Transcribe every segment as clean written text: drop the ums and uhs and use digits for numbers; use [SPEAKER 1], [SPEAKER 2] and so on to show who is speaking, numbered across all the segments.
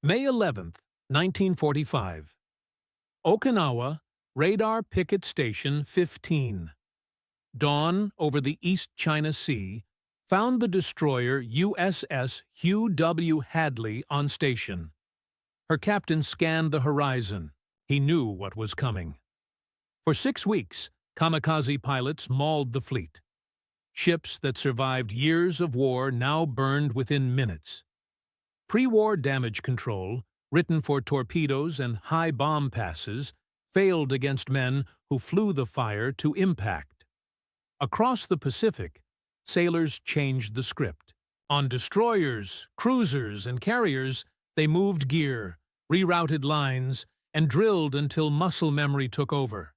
[SPEAKER 1] May 11, 1945. Okinawa, Radar Picket Station 15. Dawn over the East China Sea found the destroyer USS Hugh W. Hadley on station. Her captain scanned the horizon. He knew what was coming. For 6 weeks, Kamikaze pilots mauled the fleet. Ships that survived years of war now burned within minutes. Pre-war damage control, written for torpedoes and high bomb passes, failed against men who flew the fire to impact. Across the Pacific, sailors changed the script. On destroyers, cruisers, and carriers, they moved gear, rerouted lines, and drilled until muscle memory took over.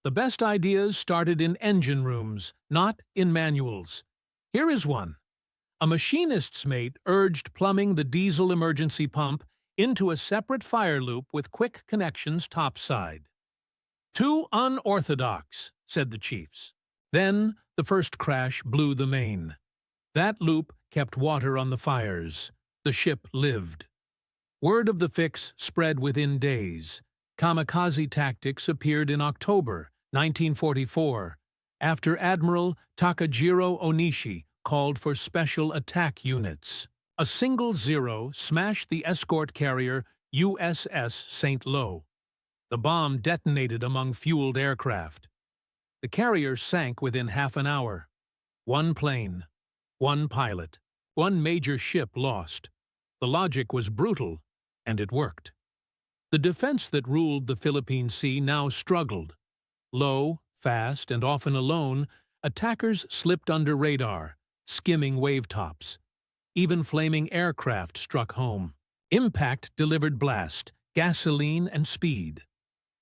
[SPEAKER 1] The best ideas started in engine rooms, not in manuals. Here is one. A machinist's mate urged plumbing the diesel emergency pump into a separate fire loop with quick connections topside. "Too unorthodox," said the chiefs. Then the first crash blew the main. That loop kept water on the fires. The ship lived. Word of the fix spread within days. Kamikaze tactics appeared in October 1944, after Admiral Takajiro Onishi called for special attack units. A single Zero smashed the escort carrier USS St. Lo. The bomb detonated among fueled aircraft. The carrier sank within half an hour. 1 plane, 1 pilot, 1 major ship lost. The logic was brutal, and it worked. The defense that ruled the Philippine Sea now struggled. Low, fast, and often alone, attackers slipped under radar, skimming wavetops. Even flaming aircraft struck home. Impact delivered blast, gasoline, and speed.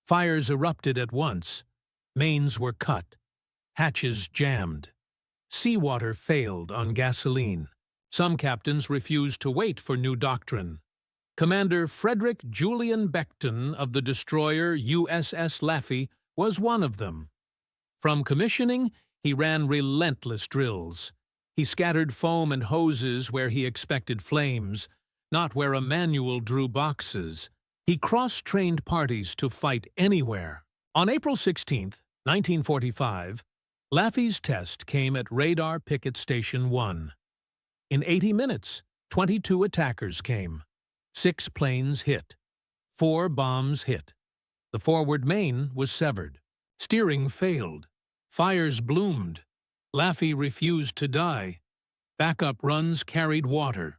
[SPEAKER 1] Fires erupted at once. Mains were cut. Hatches jammed. Seawater failed on gasoline. Some captains refused to wait for new doctrine. Commander Frederick Julian Beckton of the destroyer USS Laffey was one of them. From commissioning, he ran relentless drills. He scattered foam and hoses where he expected flames, not where a manual drew boxes. He cross-trained parties to fight anywhere. On April 16, 1945, Laffey's test came at Radar Picket Station 1. In 80 minutes, 22 attackers came. 6 planes hit. 4 bombs hit. The forward main was severed. Steering failed. Fires bloomed. Laffey refused to die. Backup runs carried water.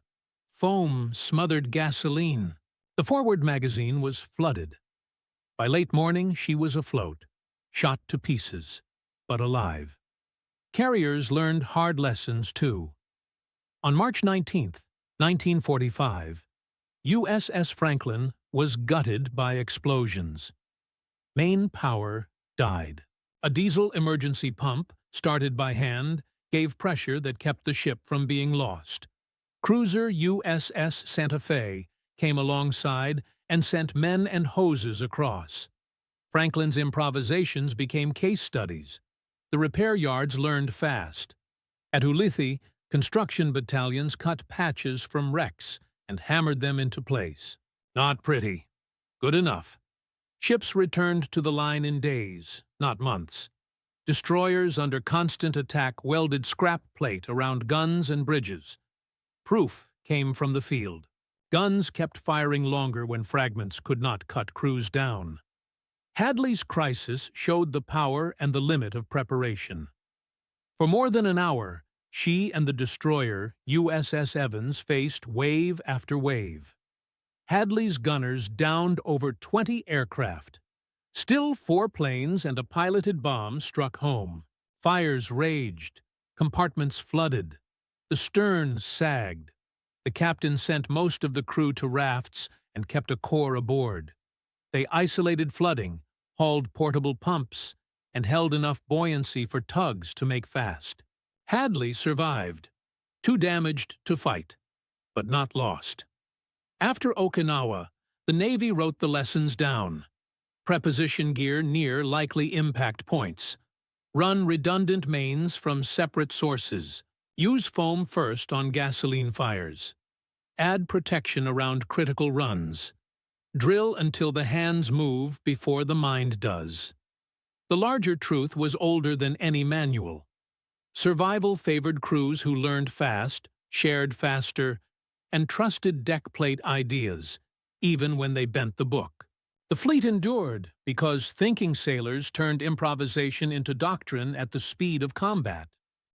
[SPEAKER 1] Foam smothered gasoline. The forward magazine was flooded. By late morning, she was afloat, shot to pieces, but alive. Carriers learned hard lessons, too. On March 19, 1945, USS Franklin was gutted by explosions. Main power died. A diesel emergency pump, started by hand, gave pressure that kept the ship from being lost. Cruiser USS Santa Fe came alongside and sent men and hoses across. Franklin's improvisations became case studies. The repair yards learned fast. At Ulithi, construction battalions cut patches from wrecks and hammered them into place. Not pretty. Good enough. Ships returned to the line in days, not months. Destroyers under constant attack welded scrap plate around guns and bridges. Proof came from the field. Guns kept firing longer when fragments could not cut crews down. Hadley's crisis showed the power and the limit of preparation. For more than an hour, she and the destroyer, USS Evans, faced wave after wave. Hadley's gunners downed over 20 aircraft. Still 4 planes and a piloted bomb struck home. Fires raged. Compartments flooded. The stern sagged. The captain sent most of the crew to rafts and kept a corps aboard. They isolated flooding, hauled portable pumps, and held enough buoyancy for tugs to make fast. Hadley survived. Too damaged to fight, but not lost. After Okinawa, the Navy wrote the lessons down. Preposition gear near likely impact points. Run redundant mains from separate sources. Use foam first on gasoline fires. add protection around critical runs. Drill until the hands move before the mind does. The larger truth was older than any manual. Survival favored crews who learned fast, shared faster, and trusted deckplate ideas, even when they bent the book. The fleet endured because thinking sailors turned improvisation into doctrine at the speed of combat.